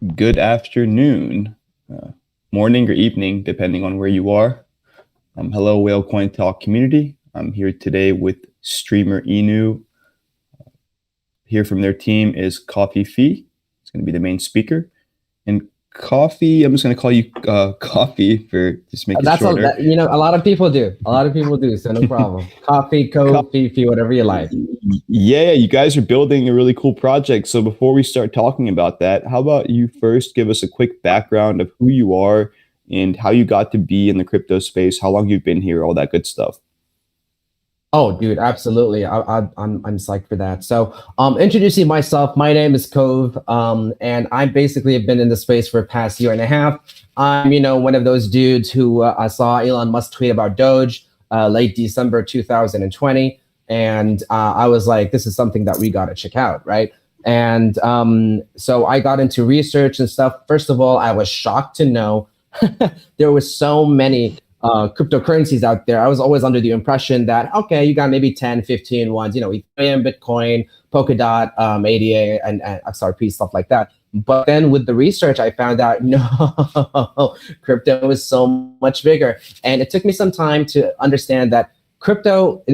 good afternoon, uh, morning or evening, depending on where you are. Hello, Whale Coin Talk community. I'm here today with StreamerInu. Here from their team is Coffee Fee. It's going to be the main speaker. And Coffee, I'm just going to call you Coffee for just make it That's shorter. a lot of people do. A lot of people do, so no problem. Coffee, Fifi, whatever you like. Yeah, you guys are building a really cool project. So before we start talking about that, how about you first give us a quick background of who you are and how you got to be in the crypto space, how long you've been here, all that good stuff. Oh, dude, absolutely. I'm psyched for that. So, introducing myself, my name is Cove, and I basically have been in the space for the past year and a half. I'm, one of those dudes who I saw Elon Musk tweet about Doge late December 2020, and I was like, this is something that we got to check out, right? And so I got into research and stuff. First of all, I was shocked to know there was so many cryptocurrencies out there. I was always under the impression that, okay, you got maybe 10, 15 ones, Ethereum, Bitcoin, Polkadot, ADA, and XRP, stuff like that. But then with the research, I found out, no, crypto is so much bigger. And it took me some time to understand that crypto,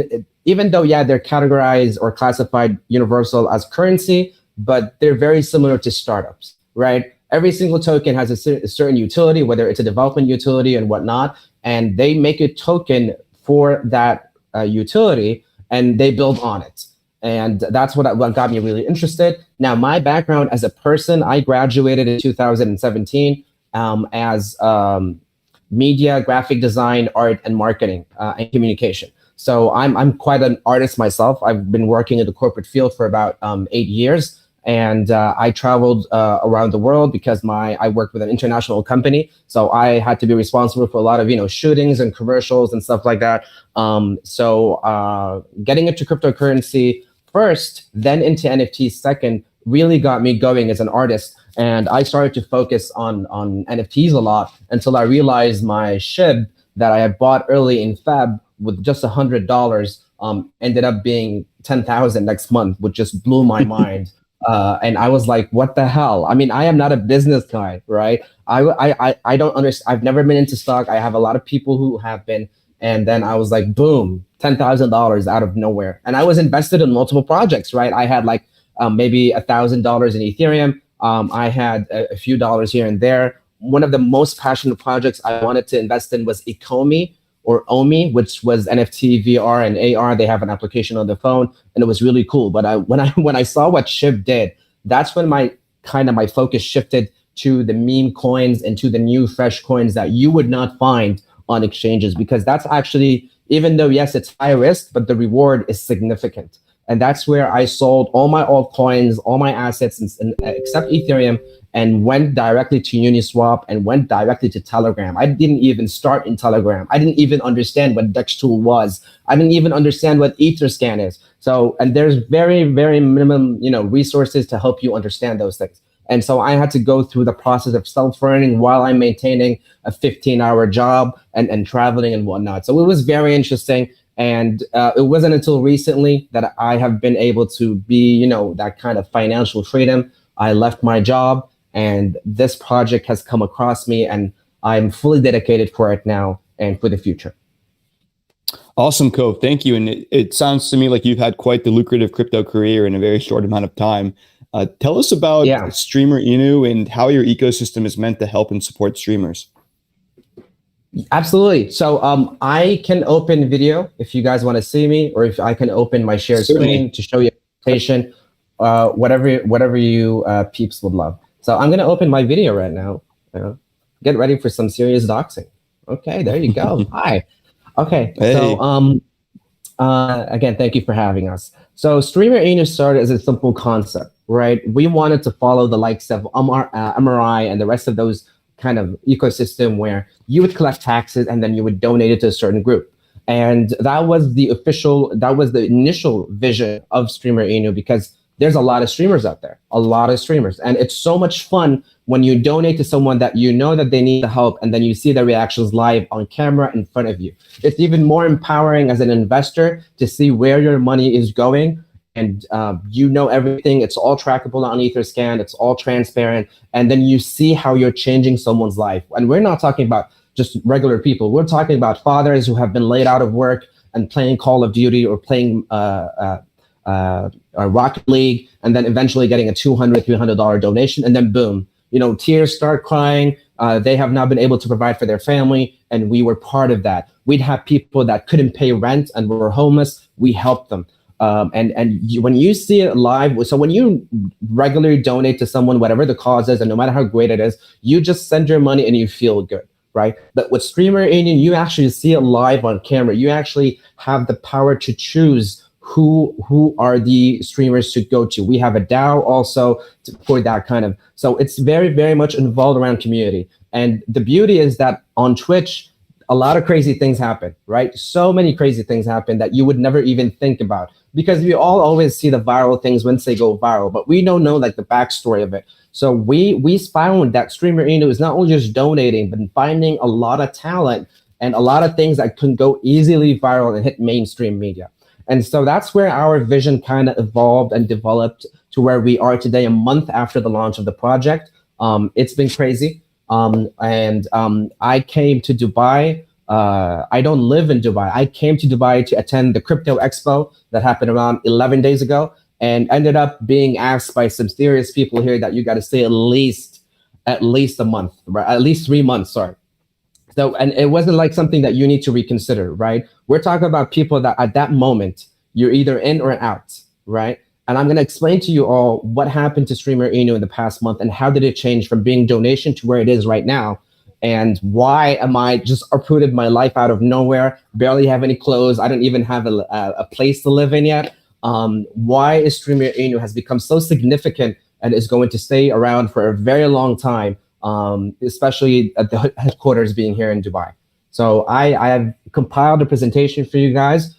even though, yeah, they're categorized or classified universal as currency, but they're very similar to startups, right? Every single token has a certain utility, whether it's a development utility and whatnot, and they make a token for that utility and they build on it. And that's what got me really interested. Now, my background as a person, I graduated in 2017 as media, graphic design, art, and marketing and communication. So I'm quite an artist myself. I've been working in the corporate field for about 8 years. And I traveled around the world because I worked with an international company. So I had to be responsible for a lot of, shootings and commercials and stuff like that. So getting into cryptocurrency first, then into NFT second, really got me going as an artist. And I started to focus on NFTs a lot until I realized my SHIB that I had bought early in Feb with just $100 ended up being 10,000 next month, which just blew my mind. And I was like, what the hell? I mean, I am not a business guy, right? I don't understand. I've never been into stock. I have a lot of people who have been. And then I was like, boom, $10,000 out of nowhere. And I was invested in multiple projects, right? I had like maybe $1,000 in Ethereum. I had a few dollars here and there. One of the most passionate projects I wanted to invest in was Ecomi, or Omi, which was NFT, VR, and AR. They have an application on the phone, and it was really cool. But when I saw what SHIB did, that's when my focus shifted to the meme coins and to the new fresh coins that you would not find on exchanges, because that's actually, even though yes, it's high risk, but the reward is significant. And that's where I sold all my altcoins, all my assets, except Ethereum, and went directly to Uniswap and went directly to Telegram. I didn't even start in Telegram. I didn't even understand what Dextool was. I didn't even understand what Etherscan is. So, and there's very, very minimum, resources to help you understand those things. And so I had to go through the process of self-learning while I'm maintaining a 15-hour job and traveling and whatnot. So it was very interesting. And it wasn't until recently that I have been able to be, that kind of financial freedom. I left my job, and this project has come across me, and I'm fully dedicated for it now and for the future. Awesome, Cove. Thank you. And it sounds to me like you've had quite the lucrative crypto career in a very short amount of time. Tell us about StreamerInu and how your ecosystem is meant to help and support streamers. Absolutely. So I can open video if you guys want to see me, or if I can open my share screen to show you a presentation, whatever you peeps would love. So I'm going to open my video right now. Get ready for some serious doxing. Okay, there you go. Hi. Okay. Hey. So again, thank you for having us. So StreamerInu started as a simple concept, right? We wanted to follow the likes of MRI and the rest of those kind of ecosystem where you would collect taxes and then you would donate it to a certain group. And that was the initial vision of StreamerInu, because there's a lot of streamers out there, and it's so much fun when you donate to someone that you know that they need the help, and then you see their reactions live on camera in front of you. It's even more empowering as an investor to see where your money is going and you know everything. It's all trackable on Etherscan. It's all transparent. And then you see how you're changing someone's life. And we're not talking about just regular people. We're talking about fathers who have been laid out of work and playing Call of Duty or playing Rocket League, and then eventually getting a $200, $300 donation. And then boom, tears start crying. They have now been able to provide for their family, and we were part of that. We'd have people that couldn't pay rent and were homeless. We helped them. When you see it live, so when you regularly donate to someone, whatever the cause is, and no matter how great it is, you just send your money and you feel good, right? But with StreamerInu, you actually see it live on camera. You actually have the power to choose who are the streamers to go to. We have a DAO also for that kind of, so it's very, very much involved around community. And the beauty is that on Twitch, a lot of crazy things happen, right? So many crazy things happen that you would never even think about, because we all always see the viral things once they go viral, but we don't know like the backstory of it. So we found that StreamerInu is not only just donating, but finding a lot of talent and a lot of things that can go easily viral and hit mainstream media. And so that's where our vision kind of evolved and developed to where we are today, a month after the launch of the project. It's been crazy. I came to Dubai. I don't live in Dubai. I came to Dubai to attend the crypto expo that happened around 11 days ago, and ended up being asked by some serious people here that you got to stay at least a month, right? At least 3 months, sorry. So, and it wasn't like something that you need to reconsider, right? We're talking about people that at that moment, you're either in or out, right? And I'm going to explain to you all what happened to StreamerInu in the past month and how did it change from being donation to where it is right now. And why am I just uprooted my life out of nowhere, barely have any clothes, I don't even have a place to live in yet. Why is StreamerInu has become so significant and is going to stay around for a very long time, especially at the headquarters being here in Dubai. So I have compiled a presentation for you guys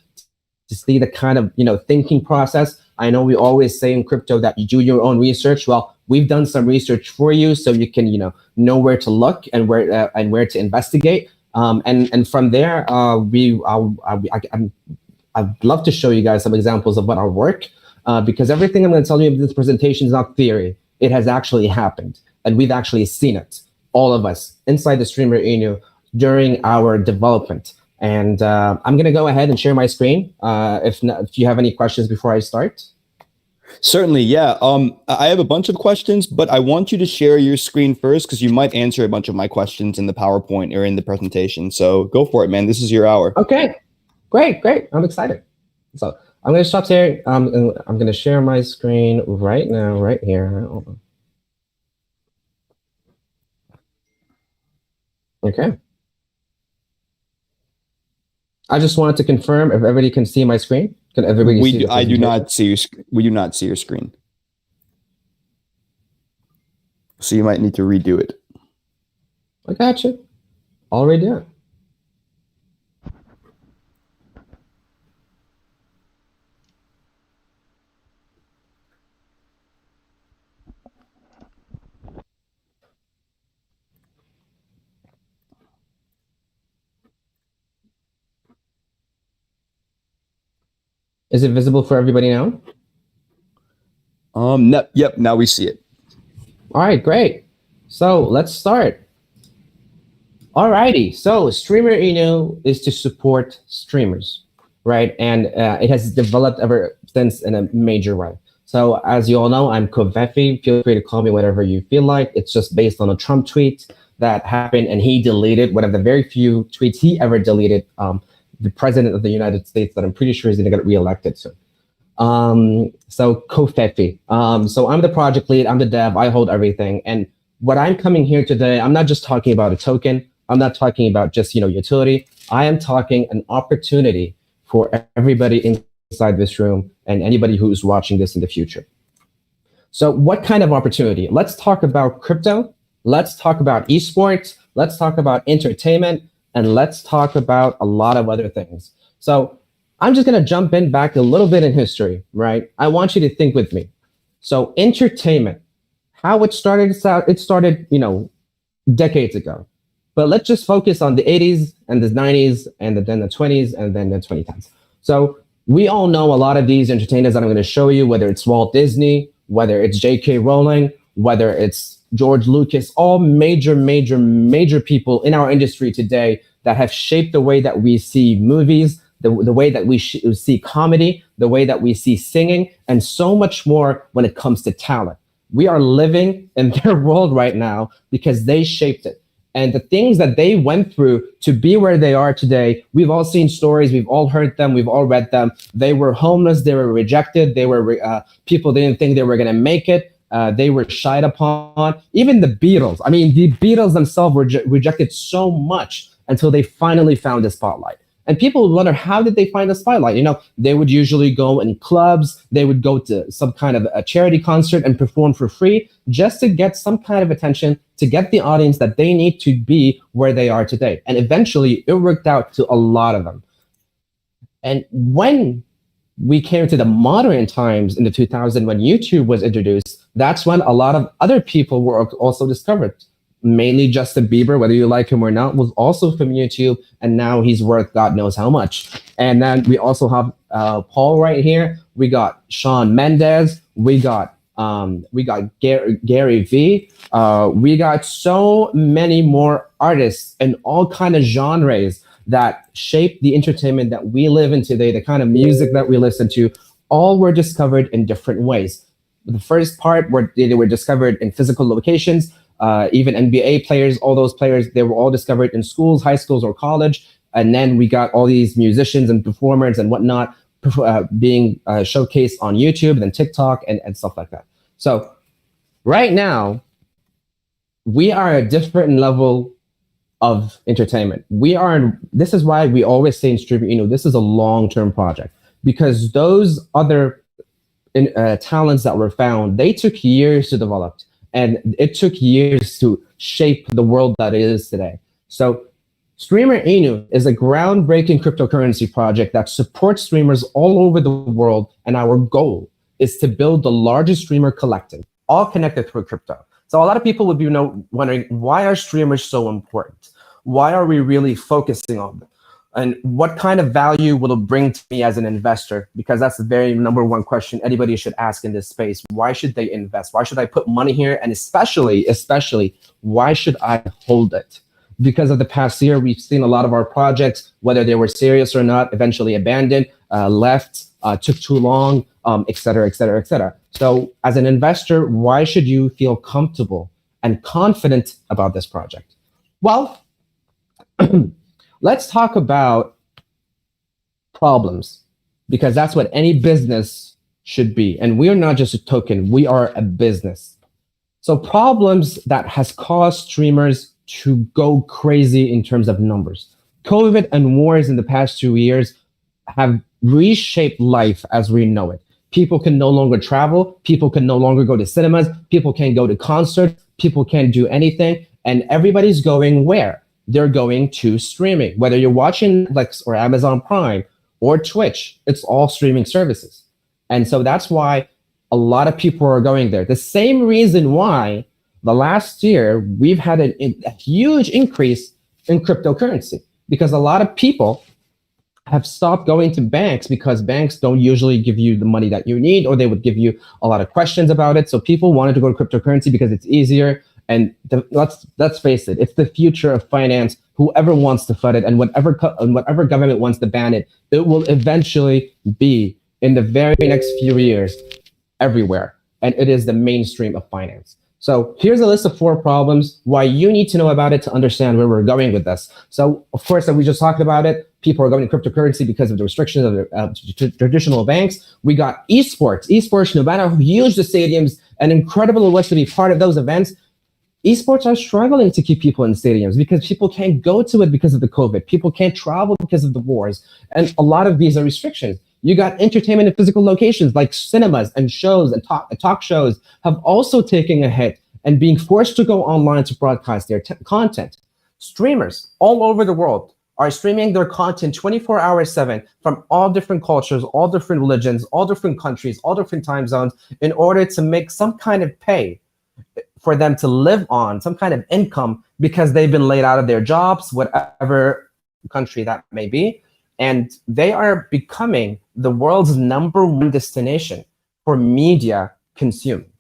to see the kind of thinking process. I know we always say in crypto that you do your own research. Well, we've done some research for you, so you can know where to look and where to investigate. And from there, I'd love to show you guys some examples of what our work, because everything I'm going to tell you in this presentation is not theory. It has actually happened, and we've actually seen it, all of us, inside the StreamerInu during our development. And I'm going to go ahead and share my screen if you have any questions before I start. Certainly, yeah. I have a bunch of questions, but I want you to share your screen first, because you might answer a bunch of my questions in the PowerPoint or in the presentation. So go for it, man. This is your hour. Okay, great. I'm excited. So I'm going to stop here. I'm going to share my screen right now, right here. Hold on. Okay. I just wanted to confirm if everybody can see my screen. Can everybody see? I do not see your. We do not see your screen. So you might need to redo it. I got you. Already done. Is it visible for everybody now? No, yep, now we see it. All right, great. So let's start. All righty. So StreamerInu is to support streamers, right? And it has developed ever since in a major way. So as you all know, I'm Koveffi. Feel free to call me whatever you feel like. It's just based on a Trump tweet that happened, and he deleted one of the very few tweets he ever deleted. The president of the United States that I'm pretty sure is going to get reelected soon. So Koveffi. So I'm the project lead, I'm the dev, I hold everything. And what I'm coming here today, I'm not just talking about a token. I'm not talking about just, utility. I am talking an opportunity for everybody inside this room and anybody who's watching this in the future. So what kind of opportunity? Let's talk about crypto. Let's talk about esports. Let's talk about entertainment. And let's talk about a lot of other things. So I'm just going to jump in back a little bit in history, right? I want you to think with me. So entertainment, how it started, decades ago. But let's just focus on the 80s and the 90s and then the 20s and then the 2010s. So We all know a lot of these entertainers that I'm going to show you, whether it's Walt Disney, whether it's J.K. Rowling, whether it's George Lucas, all major people in our industry today that have shaped the way that we see movies, the way that we see comedy, the way that we see singing, and so much more when it comes to talent. We are living in their world right now because they shaped it. And the things that they went through to be where they are today, we've all seen stories, we've all heard them, we've all read them. They were homeless, they were rejected, they were people didn't think they were going to make it. They were shied upon. Even the Beatles. I mean, the Beatles themselves were rejected so much until they finally found the spotlight. And people would wonder, how did they find the spotlight? You know, they would usually go in clubs, they would go to some kind of a charity concert and perform for free just to get some kind of attention, to get the audience that they need to be where they are today. And eventually it worked out to a lot of them. And when we came to the modern times in the 2000s, when YouTube was introduced, that's when a lot of other people were also discovered. Mainly Justin Bieber, whether you like him or not, was also from YouTube, and now he's worth God knows how much. And then we also have Paul right here. We got Shawn Mendes. We got Gary V. We got so many more artists in all kind of genres that shape the entertainment that we live in today, the kind of music that we listen to. All were discovered in different ways. The first part where they were discovered in physical locations. Even NBA players, all those players, they were all discovered in schools, high schools, or college. And then we got all these musicians and performers and whatnot being showcased on YouTube and TikTok and stuff like that. So right now, we are at a different level of entertainment. This is why we always say in StreamerInu, this is a long-term project, because those other talents that were found, they took years to develop. And it took years to shape the world that it is today. So StreamerInu is a groundbreaking cryptocurrency project that supports streamers all over the world. And our goal is to build the largest streamer collective, all connected through crypto. So a lot of people would be wondering, why are streamers so important? Why are we really focusing on them? And what kind of value will it bring to me as an investor? Because that's the very number one question anybody should ask in this space. Why should they invest? Why should I put money here? And especially, why should I hold it? Because of the past year, we've seen a lot of our projects, whether they were serious or not, eventually abandoned, left, took too long, et cetera, et cetera, et cetera. So as an investor, why should you feel comfortable and confident about this project? Well, let's talk about problems, because that's what any business should be. And we are not just a token, we are a business. So problems that has caused streamers to go crazy in terms of numbers. COVID and wars in the past 2 years have reshaped life as we know it. People can no longer travel, people can no longer go to cinemas, people can't go to concerts, people can't do anything, and everybody's going where? They're going to streaming. Whether you're watching Netflix or Amazon Prime or Twitch, it's all streaming services. And so that's why a lot of people are going there. The same reason why the last year we've had a huge increase in cryptocurrency, because a lot of people have stopped going to banks because banks don't usually give you the money that you need, or they would give you a lot of questions about it. So people wanted to go to cryptocurrency because it's easier. And let's face it, it's the future of finance. Whoever wants to fund it, and whatever government wants to ban it, it will eventually be in the very next few years everywhere. And it is the mainstream of finance. So here's a list of 4 problems why you need to know about it to understand where we're going with this. So of course, we just talked about it. People are going to cryptocurrency because of the restrictions of the traditional banks. We got esports. Esports, no matter how huge the stadiums and incredible it was to be part of those events, esports are struggling to keep people in stadiums because people can't go to it because of the COVID. People can't travel because of the wars and a lot of visa restrictions. You got entertainment in physical locations like cinemas and shows and talk shows have also taken a hit and being forced to go online to broadcast their content. Streamers all over the world are streaming their content 24 hours 7 from all different cultures, all different religions, all different countries, all different time zones in order to make some kind of pay for them to live on, some kind of income, because they've been laid out of their jobs, whatever country that may be. and they are becoming the world's #1 destination for media consuming.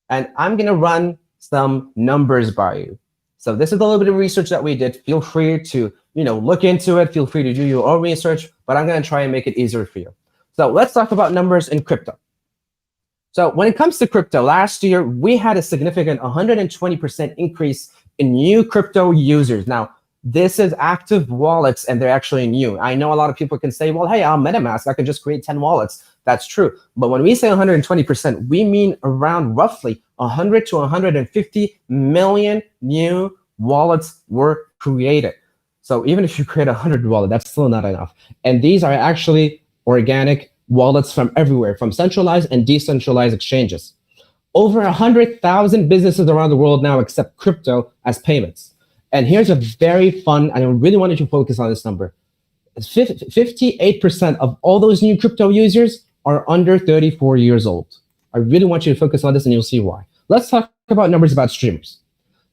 And I'm going to run some numbers by you. So this is a little bit of research that we did. Feel free to, look into it. Feel free to do your own research, but I'm going to try and make it easier for you. So let's talk about numbers in crypto. So when it comes to crypto, last year, we had a significant 120% increase in new crypto users. Now, this is active wallets, and they're actually new. I know a lot of people can say, well, hey, I'm MetaMask. I can just create 10 wallets. That's true. But when we say 120%, we mean around roughly 100 to 150 million new wallets were created. So even if you create 100 wallets, that's still not enough. And these are actually organic wallets from everywhere, from centralized and decentralized exchanges. Over 100,000 businesses around the world now accept crypto as payments. And here's a very fun, and I really wanted to focus on this number. 58% of all those new crypto users are under 34 years old. I really want you to focus on this, and you'll see why. Let's talk about numbers about streamers.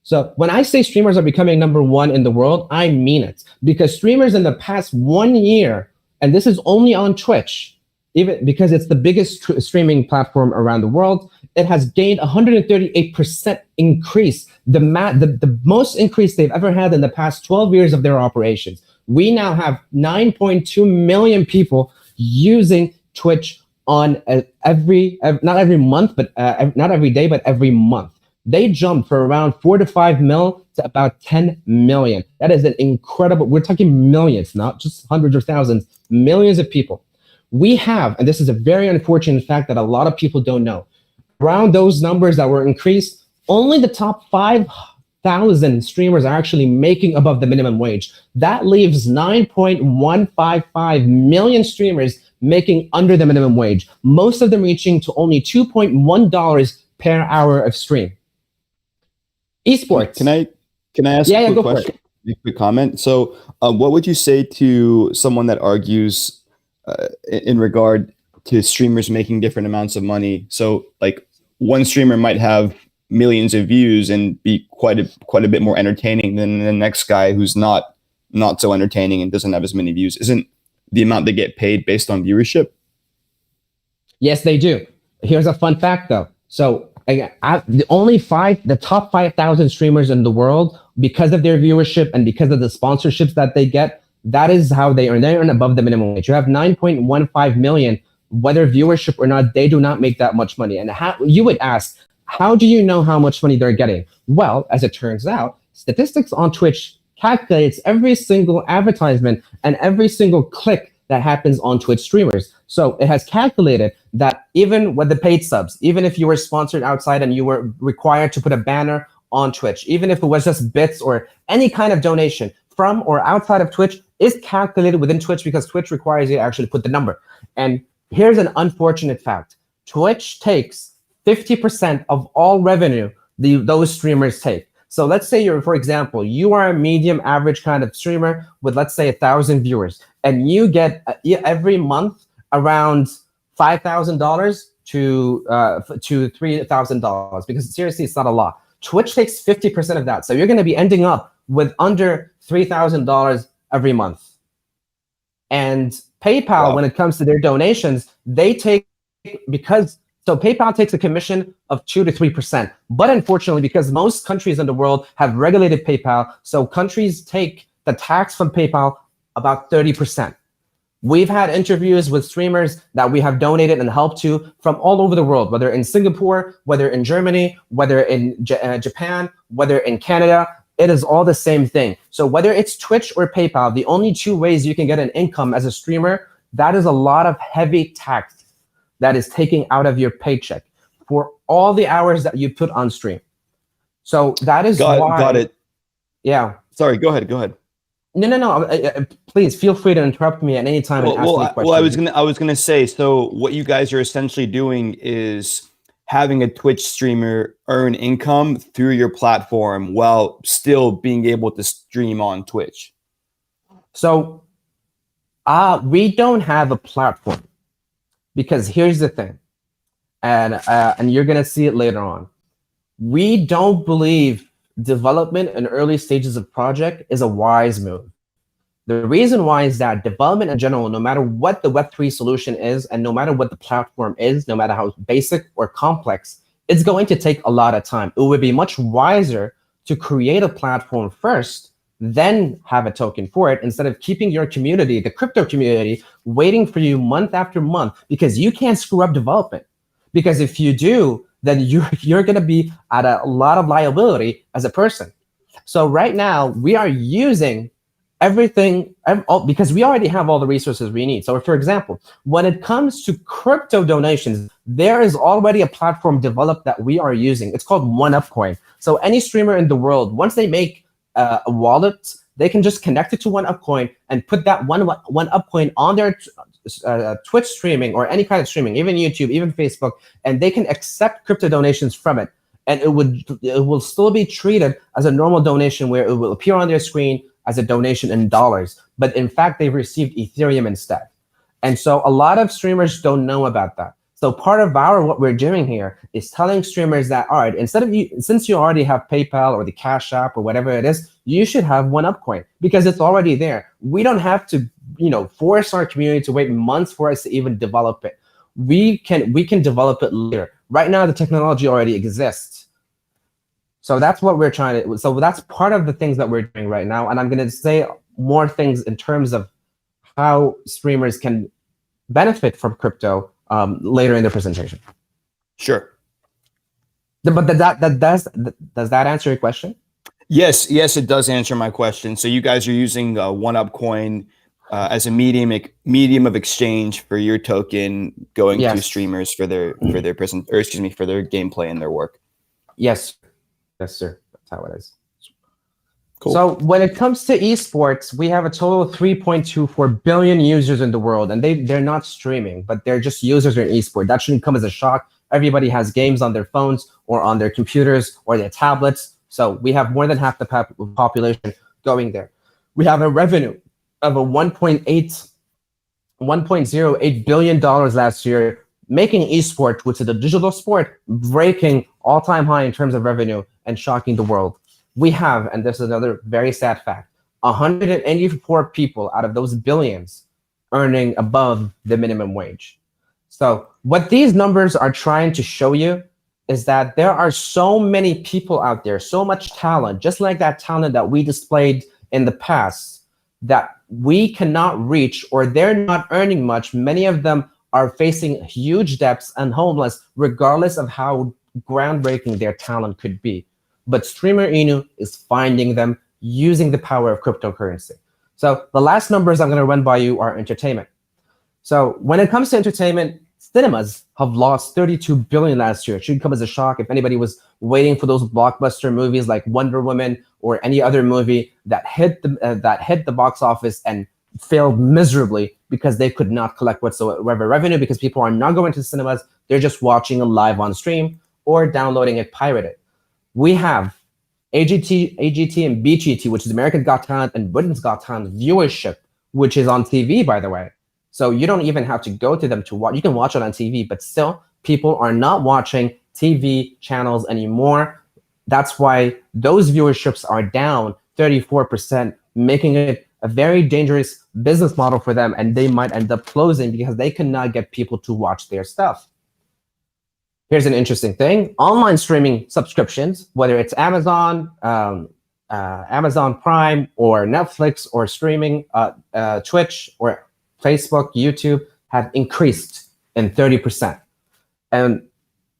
So when I say streamers are becoming #1 in the world, I mean it. Because streamers in the past 1 year, and this is only on Twitch, even because it's the biggest streaming platform around the world, it has gained 138% increase, the most increase they've ever had in the past 12 years of their operations. We now have 9.2 million people using Twitch on not every month, but not every day, but every month. They jumped from around 4 to 5 mil to about 10 million. That is an incredible, we're talking millions, not just hundreds or thousands, millions of people. We have, and this is a very unfortunate fact that a lot of people don't know, around those numbers that were increased, only the top 5,000 streamers are actually making above the minimum wage. That leaves 9.155 million streamers making under the minimum wage, most of them reaching to only $2.1 per hour of stream. Esports. Can I ask a quick question? A quick comment. So what would you say to someone that argues in regard to streamers making different amounts of money? So like one streamer might have millions of views and be quite a bit more entertaining than the next guy who's not so entertaining and doesn't have as many views. Isn't the amount they get paid based on viewership? Yes, they do. Here's a fun fact though. So the top 5,000 streamers in the world, because of their viewership and because of the sponsorships that they get, that is how they earn. They earn above the minimum wage. You have 9.15 million, whether viewership or not, they do not make that much money. And you would ask, how do you know how much money they're getting? Well, as it turns out, statistics on Twitch calculates every single advertisement and every single click that happens on Twitch streamers. So it has calculated that even with the paid subs, even if you were sponsored outside and you were required to put a banner on Twitch, even if it was just bits or any kind of donation from or outside of Twitch, is calculated within Twitch because Twitch requires you to actually put the number. And here's an unfortunate fact. Twitch takes 50% of all revenue those streamers take. So let's say for example, you are a medium average kind of streamer with, let's say, 1,000 viewers, and you get every month around $5,000 to $3,000, because seriously, it's not a lot. Twitch takes 50% of that. So you're going to be ending up with under $3,000 every month. And PayPal, wow, when it comes to their donations, they take, so PayPal takes a commission of 2 to 3%. But unfortunately, because most countries in the world have regulated PayPal, so countries take the tax from PayPal about 30%. We've had interviews with streamers that we have donated and helped to from all over the world, whether in Singapore, whether in Germany, whether in Japan, whether in Canada. It is all the same thing. So whether it's Twitch or PayPal, the only two ways you can get an income as a streamer, that is a lot of heavy tax that is taking out of your paycheck for all the hours that you put on stream. So that is why. Got it. Yeah. Sorry, go ahead. No. Please feel free to interrupt me at any time and ask me questions. Well, I was gonna say. So what you guys are essentially doing is having a Twitch streamer earn income through your platform while still being able to stream on Twitch. So we don't have a platform, because here's the thing, and you're gonna see it later on. We don't believe development in early stages of project is a wise move. The reason why is that development in general, no matter what the Web3 solution is, and no matter what the platform is, no matter how basic or complex, it's going to take a lot of time. It would be much wiser to create a platform first, then have a token for it, instead of keeping your community, the crypto community, waiting for you month after month, because you can't screw up development. Because if you do, then you're going to be at a lot of liability as a person. So right now we are using everything because we already have all the resources we need. So for example, when it comes to crypto donations, there is already a platform developed that we are using. It's called OneUpCoin. So any streamer in the world, once they make a wallet, they can just connect it to OneUpCoin and put that OneUpCoin on their Twitch streaming or any kind of streaming, even YouTube, even Facebook, and they can accept crypto donations from it. And it will still be treated as a normal donation, where it will appear on their screen as a donation in dollars, but in fact they've received Ethereum instead. And so a lot of streamers don't know about that. So part of what we're doing here is telling streamers that, all right, since you already have PayPal or the Cash App or whatever it is, you should have OneUpCoin, because it's already there. We don't have to, force our community to wait months for us to even develop it. We can develop it later. Right now, the technology already exists. So that's what we're trying to, so that's part of the things that we're doing right now. And I'm going to say more things in terms of how streamers can benefit from crypto later in the presentation. Sure. But does that answer your question? Yes, it does answer my question. So you guys are using OneUpCoin as a medium of exchange for your token going to streamers for their gameplay and their work. Yes, sir. That's how it is. Cool. So when it comes to esports, we have a total of 3.24 billion users in the world, and they're not streaming, but they're just users in esports. That shouldn't come as a shock. Everybody has games on their phones or on their computers or their tablets. So we have more than half the population going there. We have a revenue of a $1.08 billion last year, making esports, which is a digital sport, breaking all-time high in terms of revenue and shocking the world. We have, and this is another very sad fact, 184 people out of those billions earning above the minimum wage. So what these numbers are trying to show you is that there are so many people out there, so much talent, just like that talent that we displayed in the past, that we cannot reach, or they're not earning much. Many of them are facing huge debts and homeless, regardless of how groundbreaking their talent could be. But StreamerInu is finding them using the power of cryptocurrency. So the last numbers I'm going to run by you are entertainment. So when it comes to entertainment, cinemas have lost 32 billion last year. It shouldn't come as a shock if anybody was waiting for those blockbuster movies like Wonder Woman or any other movie that hit the box office and failed miserably because they could not collect whatsoever revenue, because people are not going to the cinemas. They're just watching it live on stream or downloading it pirated. We have AGT and BGT, which is American Got Talent and Britain's Got Talent viewership, which is on TV, by the way. So you don't even have to go to them to watch. You can watch it on TV, but still people are not watching TV channels anymore. That's why those viewerships are down 34%, making it a very dangerous business model for them, and they might end up closing because they cannot get people to watch their stuff. Here's an interesting thing. Online streaming subscriptions, whether it's Amazon, Amazon Prime, or Netflix, or streaming, Twitch, or Facebook, YouTube, have increased in 30%. And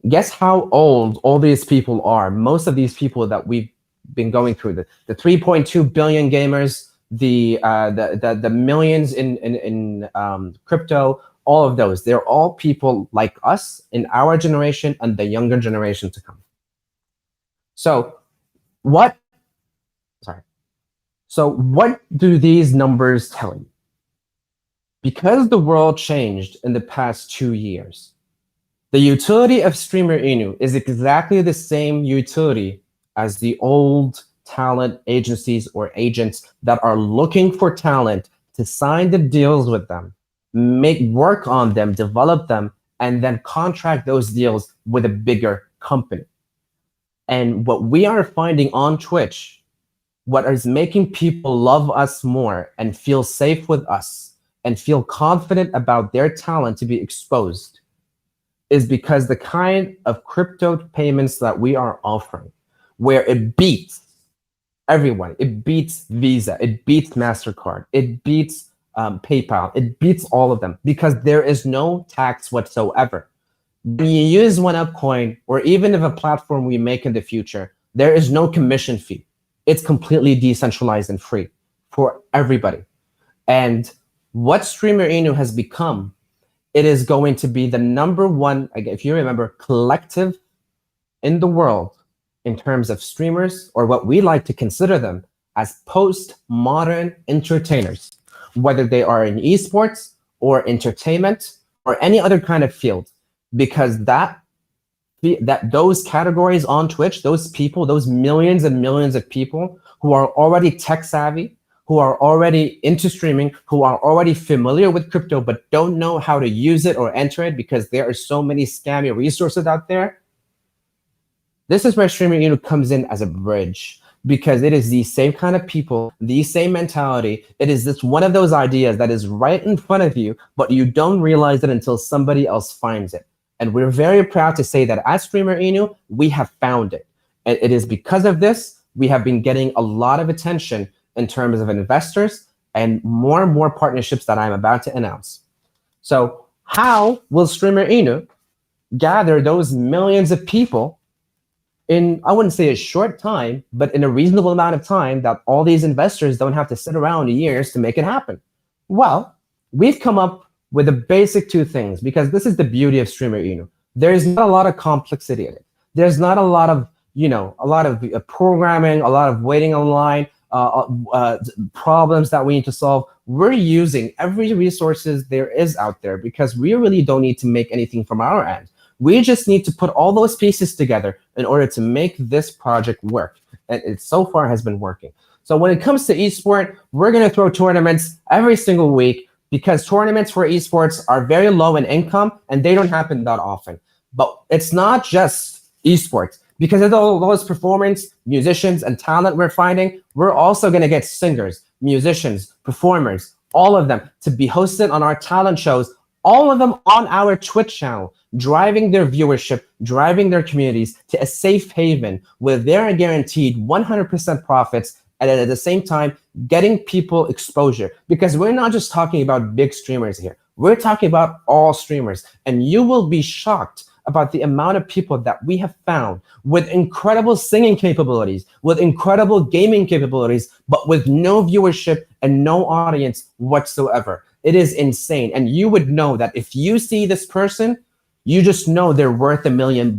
guess how old all these people are? Most of these people that we've been going through, the 3.2 billion gamers, the millions in crypto, all of those, they're all people like us in our generation and the younger generation to come. So what do these numbers tell you? Because the world changed in the past 2 years, the utility of StreamerInu is exactly the same utility as the old talent agencies or agents that are looking for talent to sign the deals with them, make work on them, develop them, and then contract those deals with a bigger company. And what we are finding on Twitch what is making people love us more and feel safe with us and feel confident about their talent to be exposed is because the kind of crypto payments that we are offering, where it beats everyone, it beats Visa, it beats MasterCard, it beats PayPal, it beats all of them because there is no tax whatsoever. When you use OneUp or even if a platform we make in the future, there is no commission fee. It's completely decentralized and free for everybody. And what StreamerInu has become, it is going to be the #1, if you remember, collective in the world in terms of streamers, or what we like to consider them as post-modern entertainers, whether they are in esports or entertainment or any other kind of field, because those categories on Twitch, those people, those millions and millions of people who are already tech savvy, who are already into streaming, who are already familiar with crypto, but don't know how to use it or enter it because there are so many scammy resources out there. This is where StreamerInu comes in as a bridge, because it is the same kind of people, the same mentality. It is this one of those ideas that is right in front of you, but you don't realize it until somebody else finds it. And we're very proud to say that at StreamerInu, we have found it. And it is because of this, we have been getting a lot of attention in terms of investors and more partnerships that I'm about to announce. So how will StreamerInu gather those millions of people in, I wouldn't say a short time, but in a reasonable amount of time that all these investors don't have to sit around years to make it happen? Well, we've come up with the basic two things, because this is the beauty of StreamerInu. There's not a lot of complexity in it. There's not a lot of, programming, a lot of waiting online, problems that we need to solve. We're using every resources there is out there because we really don't need to make anything from our end. We just need to put all those pieces together in order to make this project work. And it so far has been working. So when it comes to esport, we're going to throw tournaments every single week because tournaments for esports are very low in income and they don't happen that often. But it's not just esports. Because of all those performance, musicians, and talent we're finding, we're also going to get singers, musicians, performers, all of them to be hosted on our talent shows, all of them on our Twitch channel, driving their viewership, driving their communities to a safe haven where they're guaranteed 100% profits, and at the same time, getting people exposure. Because we're not just talking about big streamers here. We're talking about all streamers. And you will be shocked about the amount of people that we have found with incredible singing capabilities, with incredible gaming capabilities, but with no viewership and no audience whatsoever. It is insane. And you would know that if you see this person, you just know they're worth $1 million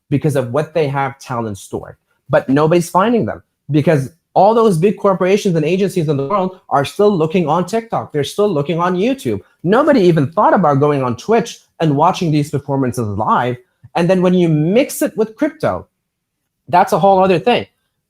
because of what they have talent stored. But nobody's finding them because all those big corporations and agencies in the world are still looking on TikTok. They're still looking on YouTube. Nobody even thought about going on Twitch and watching these performances live. And then when you mix it with crypto, that's a whole other thing,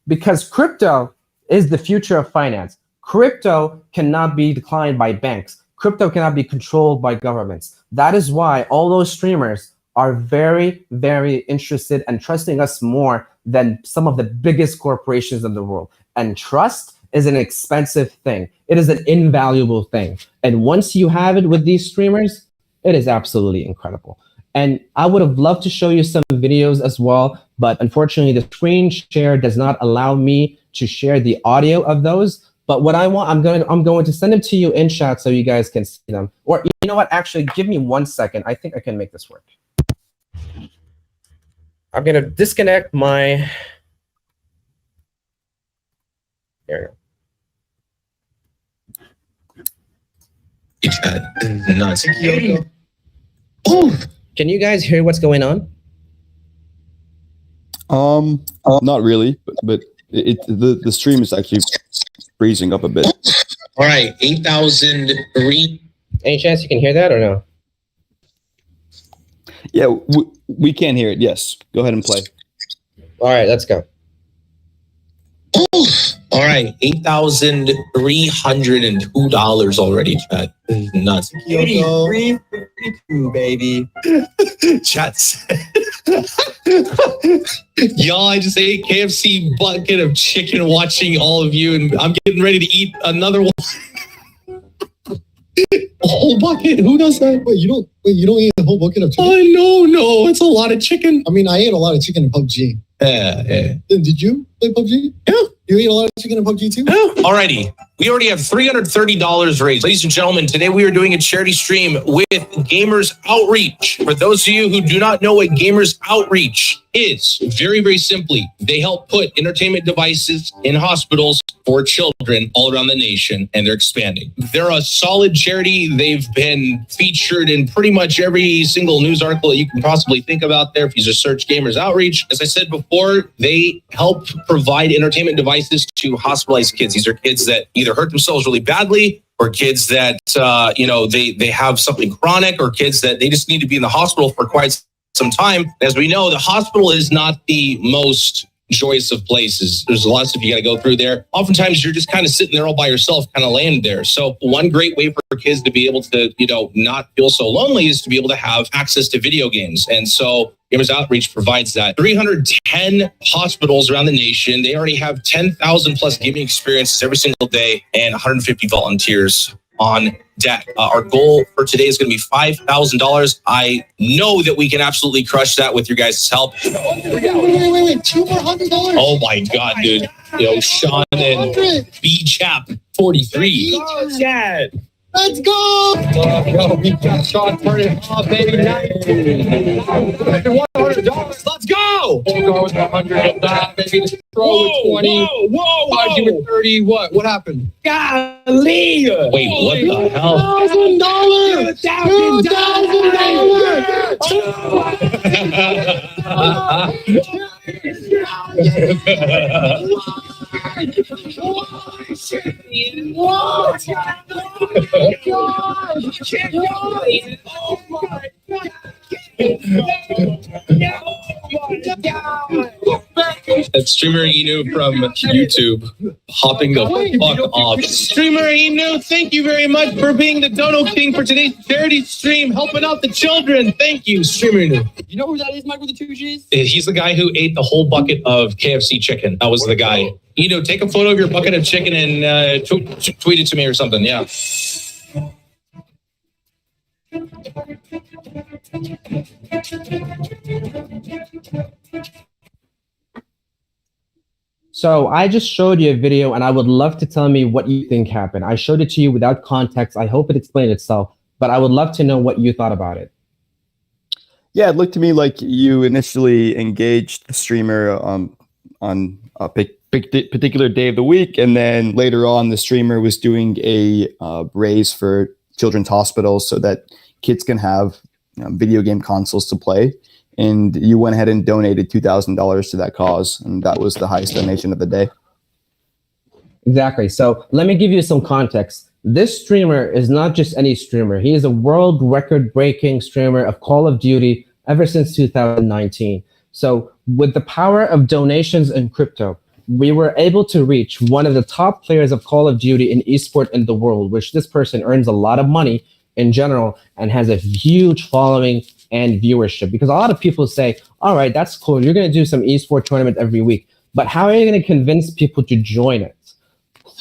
because crypto is the future of finance. Crypto cannot be declined by banks. Crypto cannot be controlled by governments. That is why all those streamers are very, very interested and trusting us more than some of the biggest corporations in the world. And trust is an expensive thing. It is an invaluable thing. And once you have it with these streamers, it is absolutely incredible. And I would have loved to show you some videos as well, but unfortunately the screen share does not allow me to share the audio of those. But what I want, I'm going to send them to you in chat so you guys can see them. Or you know what, actually give me 1 second. I think I can make this work. I'm gonna disconnect my, there we go. Oh, can you guys hear what's going on? Not really, but the stream is actually freezing up a bit. All right, 8,003. Any chance you can hear that or no? Yeah, we can hear it. Yes, go ahead and play. All right, let's go. All right, $8,302 already, chat. This is nuts. 83.52, baby. Chat said. Y'all, I just ate KFC bucket of chicken watching all of you, and I'm getting ready to eat another one. A whole bucket? Who does that? Wait, you don't eat a whole bucket of chicken? No, it's a lot of chicken. I mean, I ate a lot of chicken in PUBG. Yeah. Did you play PUBG? Yeah. You ate a lot of chicken in PUBG too? Alrighty, we already have $330 raised. Ladies and gentlemen, today we are doing a charity stream with Gamers Outreach. For those of you who do not know what Gamers Outreach is, very, very simply, they help put entertainment devices in hospitals for children all around the nation, and they're expanding. They're a solid charity. They've been featured in pretty much every single news article that you can possibly think about there. If you just search Gamers Outreach, as I said before, they help provide entertainment devices to hospitalized kids. These are kids that either hurt themselves really badly, or kids that they have something chronic, or kids that they just need to be in the hospital for quite some time. As we know, the hospital is not the most joyous of places. There's a lot of stuff you got to go through there. Oftentimes you're just kind of sitting there all by yourself, kind of laying there. So one great way for kids to be able to, not feel so lonely is to be able to have access to video games. And so Gamers Outreach provides that. 310 hospitals around the nation. They already have 10,000 plus gaming experiences every single day and 150 volunteers on deck. Our goal for today is going to be $5,000. I know that we can absolutely crush that with your guys' help. Wait, $2 more $100? Oh my God, dude. Sean and B-Chap 43. Chad. Let's go! We got Sean turning off, baby. $100. Let's go! We'll go with 100 of that, baby. Just throw with 20. Whoa. Give it 30. What happened? Golly! Wait, what the hell? $1,000! That's StreamerInu from YouTube, hopping the fuck off. StreamerInu, thank you very much for being the Dono King for today's charity stream, helping out the children. Thank you, StreamerInu. You know who that is, Mike, with the 2 G's? He's the guy who ate the whole bucket of KFC chicken. That was the guy. Take a photo of your bucket of chicken and tweet it to me or something. Yeah. So I just showed you a video, and I would love to tell me what you think happened. I showed it to you without context. I hope it explained itself, but I would love to know what you thought about it. Yeah, it looked to me like you initially engaged the streamer on a particular day of the week, and then later on the streamer was doing a raise for children's hospitals so that kids can have video game consoles to play. And you went ahead and donated $2,000 to that cause, and that was the highest donation of the day. Exactly. So let me give you some context. This streamer is not just any streamer. He is a world record-breaking streamer of Call of Duty ever since 2019. So with the power of donations in crypto, we were able to reach one of the top players of Call of Duty in esport in the world, which this person earns a lot of money in general and has a huge following and viewership. Because a lot of people say, all right, that's cool. You're going to do some esport tournament every week, but how are you going to convince people to join it?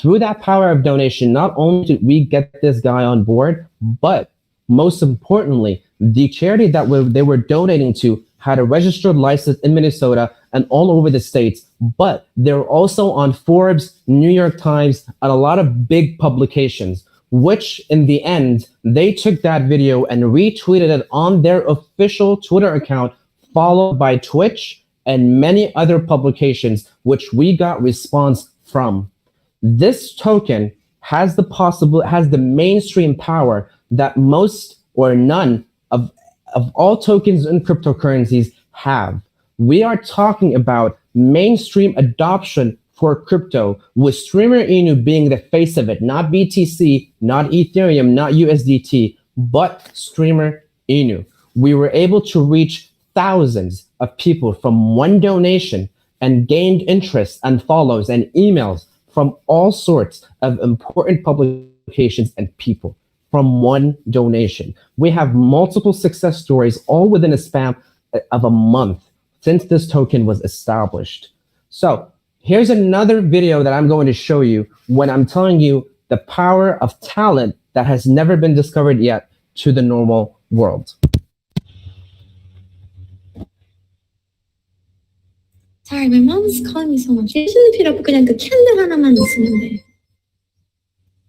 Through that power of donation, not only did we get this guy on board, but most importantly, the charity that they were donating to had a registered license in Minnesota and all over the states, but they're also on Forbes, New York Times, and a lot of big publications, which in the end, they took that video and retweeted it on their official Twitter account, followed by Twitch and many other publications, which we got response from. This token has the mainstream power that most or none of all tokens in cryptocurrencies have. We are talking about mainstream adoption for crypto, with StreamerInu being the face of it, not BTC, not Ethereum, not USDT, but StreamerInu. We were able to reach thousands of people from one donation and gained interest and follows and emails from all sorts of important publications and people from one donation. We have multiple success stories all within a span of a month since this token was established. So here's another video that I'm going to show you when I'm telling you the power of talent that has never been discovered yet to the normal world. Sorry, my mom's calling me so much. 있을 필요 없고 그냥 그 캔들 하나만 있으면 돼.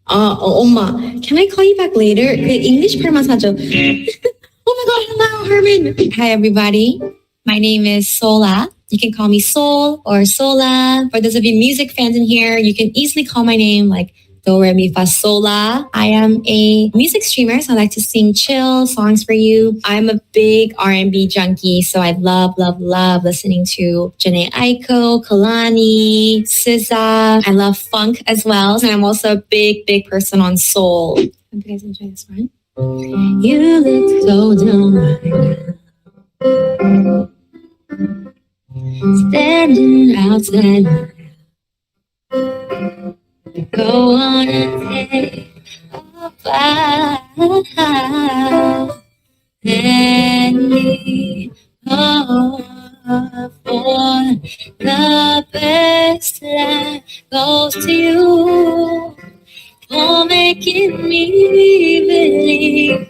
엄마, can I call you back later? 그 English 팔만 사줘. Oh my God, hello, Herman. Hi, everybody. My name is Sola. You can call me Sol or Sola. For those of you music fans in here, you can easily call my name like Do, Re, Mi, Fa, Sola. I am a music streamer, so I like to sing chill songs for you. I'm a big R&B junkie, so I love listening to Jhené Aiko, Kalani, SZA. I love funk as well, and I'm also a big person on soul. Hope you guys enjoy this one. You look so down right now, standing outside. Go on and take a bow and leave for the best that goes to you. For making me believe.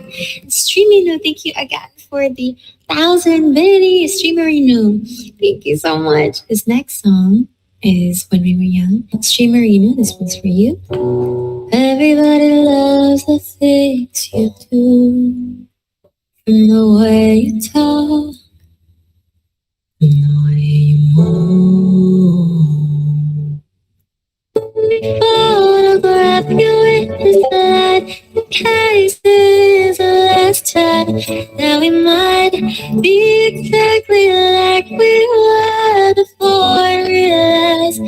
StreamerInu, thank you again for the 1,000 biddies. StreamerInu, thank you so much. This next song is When We Were Young. StreamerInu, this one's for you. Everybody loves the things you do, from the way you talk, from the way you move. Photograph you in the light, in case this is the last time that we might be exactly like we were before I realized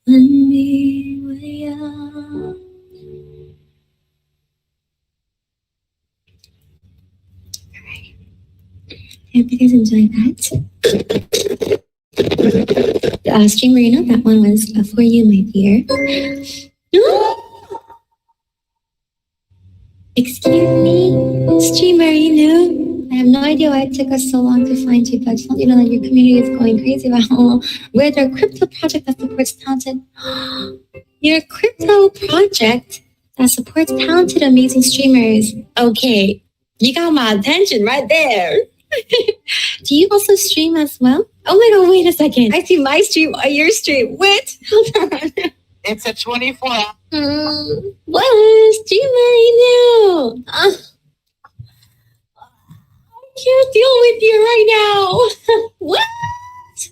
when we were young. Alright. I hope you guys enjoyed that. StreamerInu, that one was for you, my dear. Excuse me, StreamerInu. I have no idea why it took us so long to find you, but I just want you to know that your community is going crazy about we're a crypto project that supports talented. You're a crypto project that supports talented, amazing streamers. Okay, you got my attention right there. Do you also stream as well? Oh my God, wait a second. I see my stream on your stream. What? Hold on. It's a 24. What is StreamerInu? I can't deal with you right now. What?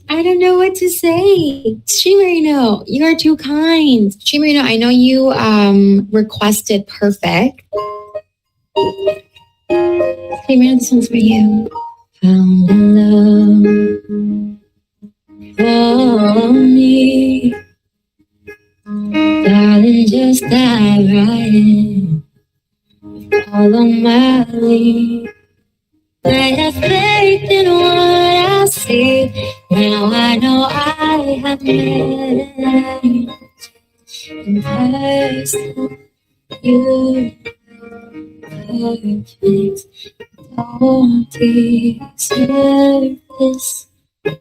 I don't know what to say. StreamerInu, you are too kind. StreamerInu, I know you requested perfect. StreamerInu, this one's for you. Found a love for me. Darling, just dive right in. Follow my lead. I have faith in what I see. Now I know I have met in person. You perfect. Don't deserve this.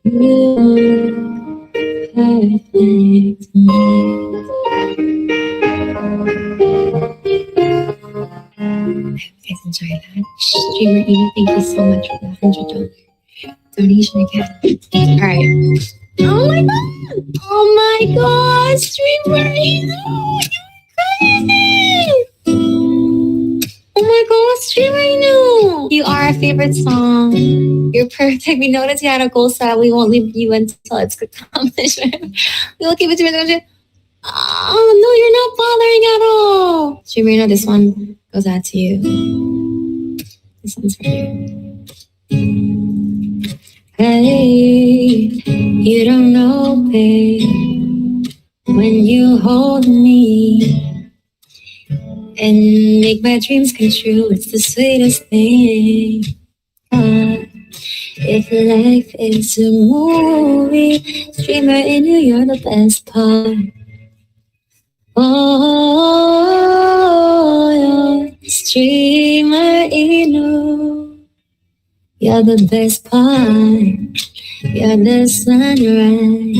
You perfect me. I hope you guys enjoyed that. StreamerInu, thank you so much for the $100 donation again. All right. Oh my God! Oh my God! StreamerInu, you're crazy! Oh my God, StreamerInu! You are our favorite song. You're perfect. We noticed you had a goal set. We won't leave you until it's accomplished. We will keep it to you. Oh no, you're not bothering at all. StreamerInu, this one goes out to you. This one's for you. Hey, you don't know, babe, when you hold me and make my dreams come true. It's the sweetest thing. If life is a movie, StreamerInu, you're the best part. Oh, StreamerInu, you're the best part. You're the sunrise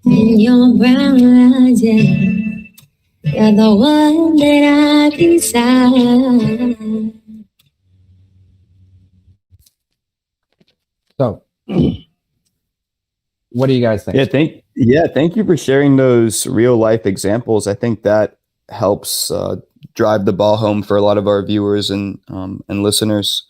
in your brown eyes, yeah. You're the one that I desire. So, what do you guys think? Thank you for sharing those real life examples. I think that helps drive the ball home for a lot of our viewers and listeners.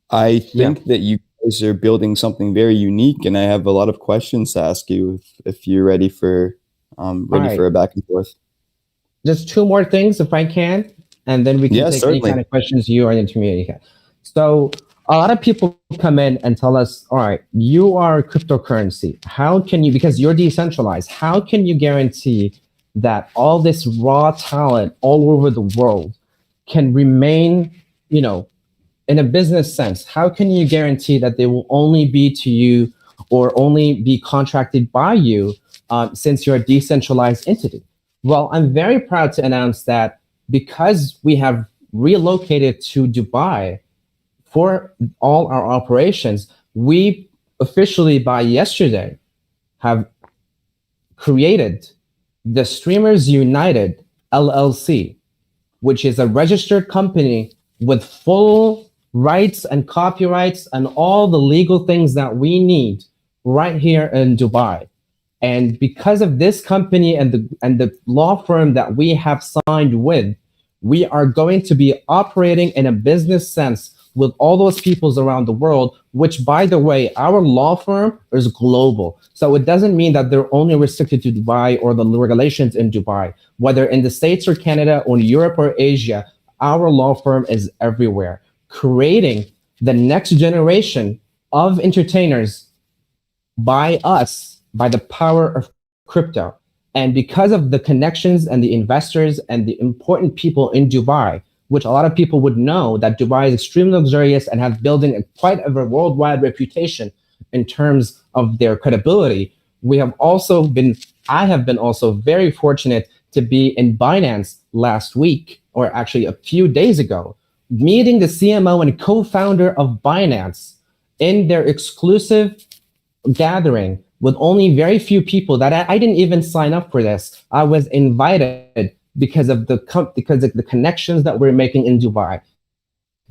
I think that you guys are building something very unique, and I have a lot of questions to ask you if you're ready for for a back and forth. Just two more things, if I can, and then we can take any kind of questions you or the community have. So a lot of people come in and tell us, all right, you are cryptocurrency. How can you, because you're decentralized, how can you guarantee that all this raw talent all over the world can remain, you know, in a business sense? How can you guarantee that they will only be to you or only be contracted by you since you're a decentralized entity? Well, I'm very proud to announce that because we have relocated to Dubai for all our operations, we officially by yesterday have created the Streamers United LLC, which is a registered company with full rights and copyrights and all the legal things that we need right here in Dubai. And because of this company and the law firm that we have signed with, we are going to be operating in a business sense with all those peoples around the world, which, by the way, our law firm is global. So it doesn't mean that they're only restricted to Dubai or the regulations in Dubai. Whether in the States or Canada or Europe or Asia, our law firm is everywhere, creating the next generation of entertainers by us, by the power of crypto. And because of the connections and the investors and the important people in Dubai, which a lot of people would know that Dubai is extremely luxurious and have building quite a worldwide reputation in terms of their credibility. I have been also very fortunate to be in Binance last week, or actually a few days ago, meeting the CMO and co-founder of Binance in their exclusive gathering with only very few people that I didn't even sign up for this. I was invited because of the connections that we're making in Dubai.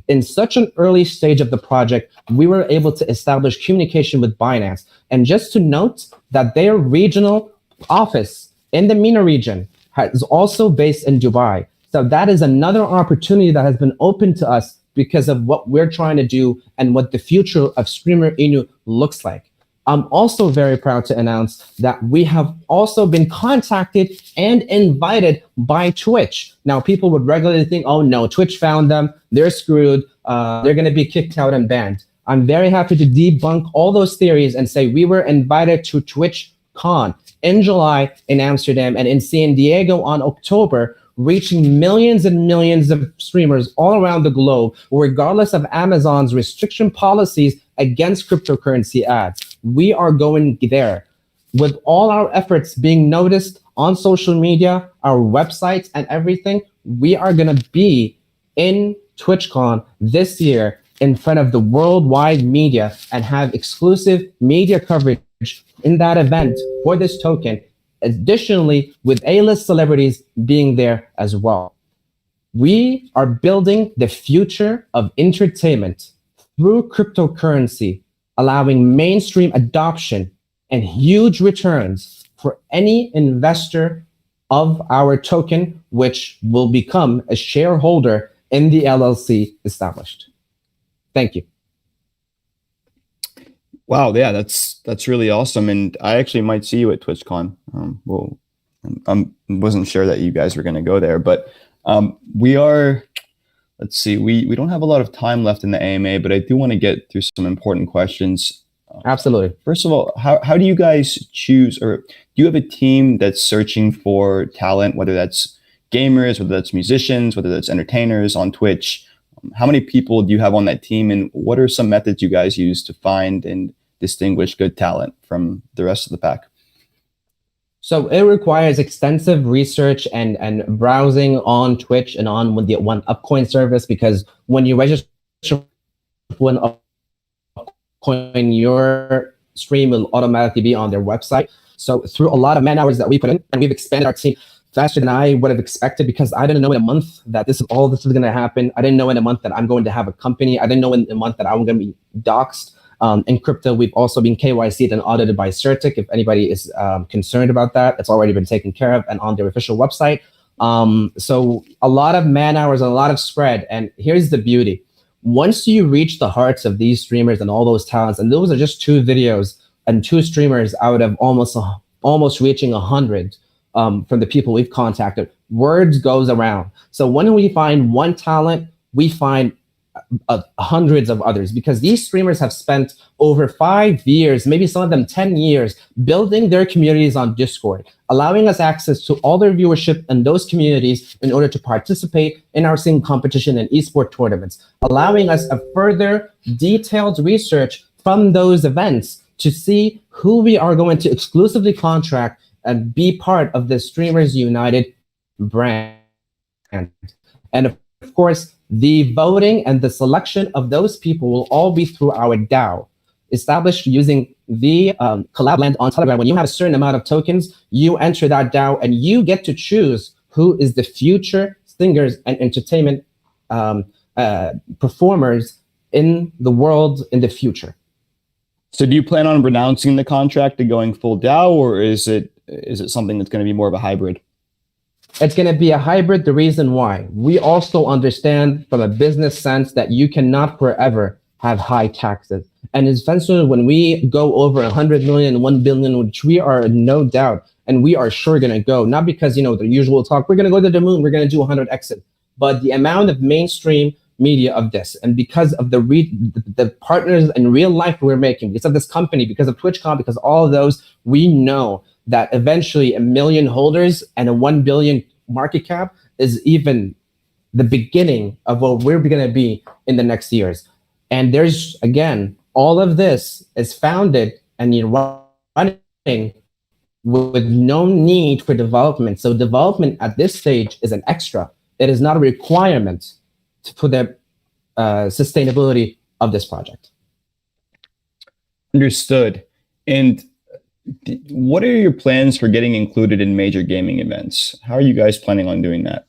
In such an early stage of the project, we were able to establish communication with Binance. And just to note that their regional office in the MENA region is also based in Dubai. So that is another opportunity that has been open to us because of what we're trying to do and what the future of StreamerInu looks like. I'm also very proud to announce that we have also been contacted and invited by Twitch. Now, people would regularly think, oh no, Twitch found them, they're screwed, they're gonna be kicked out and banned. I'm very happy to debunk all those theories and say we were invited to TwitchCon in July in Amsterdam and in San Diego on October, reaching millions and millions of streamers all around the globe, regardless of Amazon's restriction policies against cryptocurrency ads. We are going there with all our efforts being noticed on social media, our websites and everything. We are going to be in TwitchCon this year in front of the worldwide media and have exclusive media coverage in that event for this token. Additionally, with A-list celebrities being there as well. We are building the future of entertainment through cryptocurrency, allowing mainstream adoption and huge returns for any investor of our token, which will become a shareholder in the LLC established. Thank you. Wow, yeah, that's really awesome, and I actually might see you at TwitchCon. I wasn't sure that you guys were going to go there, but we are. Let's see, we don't have a lot of time left in the AMA, but I do want to get through some important questions. Absolutely. First of all, how do you guys choose, or do you have a team that's searching for talent, whether that's gamers, whether that's musicians, whether that's entertainers on Twitch? How many people do you have on that team, and what are some methods you guys use to find and distinguish good talent from the rest of the pack? So it requires extensive research and browsing on Twitch and on the one Upcoin service, because when you register for an Upcoin, your stream will automatically be on their website. So through a lot of man hours that we put in, and we've expanded our team faster than I would have expected, because I didn't know in a month that this was going to happen. I didn't know in a month that I'm going to have a company. I didn't know in a month that I'm going to be doxxed. In crypto, we've also been KYC'd and audited by Certic. If anybody is concerned about that, it's already been taken care of and on their official website. So a lot of man hours and a lot of spread. And here's the beauty. Once you reach the hearts of these streamers and all those talents, and those are just 2 videos and 2 streamers out of almost reaching 100 from the people we've contacted, words goes around. So when we find one talent, we find hundreds of others, because these streamers have spent over 5 years, maybe some of them 10 years, building their communities on Discord, allowing us access to all their viewership in those communities in order to participate in our singing competition and esport tournaments, allowing us a further detailed research from those events to see who we are going to exclusively contract and be part of the Streamers United brand. And of course, the voting and the selection of those people will all be through our DAO, established using the collab land on Telegram. When you have a certain amount of tokens, you enter that DAO and you get to choose who is the future singers and entertainment performers in the world in the future. So do you plan on renouncing the contract and going full DAO, or is it something that's going to be more of a hybrid? It's going to be a hybrid. The reason why, we also understand from a business sense that you cannot forever have high taxes. And essentially, when we go over 100 million, 1 billion, which we are no doubt, and we are sure going to go, not because, the usual talk, we're going to go to the moon, we're going to do 100 exit, but the amount of mainstream media of this, and because of the partners in real life we're making, because of this company, because of TwitchCon, because all of those, we know that eventually 1 million holders and a 1 billion market cap is even the beginning of what we're going to be in the next years. And there's, again, all of this is founded and you're running with no need for development. So development at this stage is an extra. It is not a requirement for the sustainability of this project. Understood. And what are your plans for getting included in major gaming events? How are you guys planning on doing that?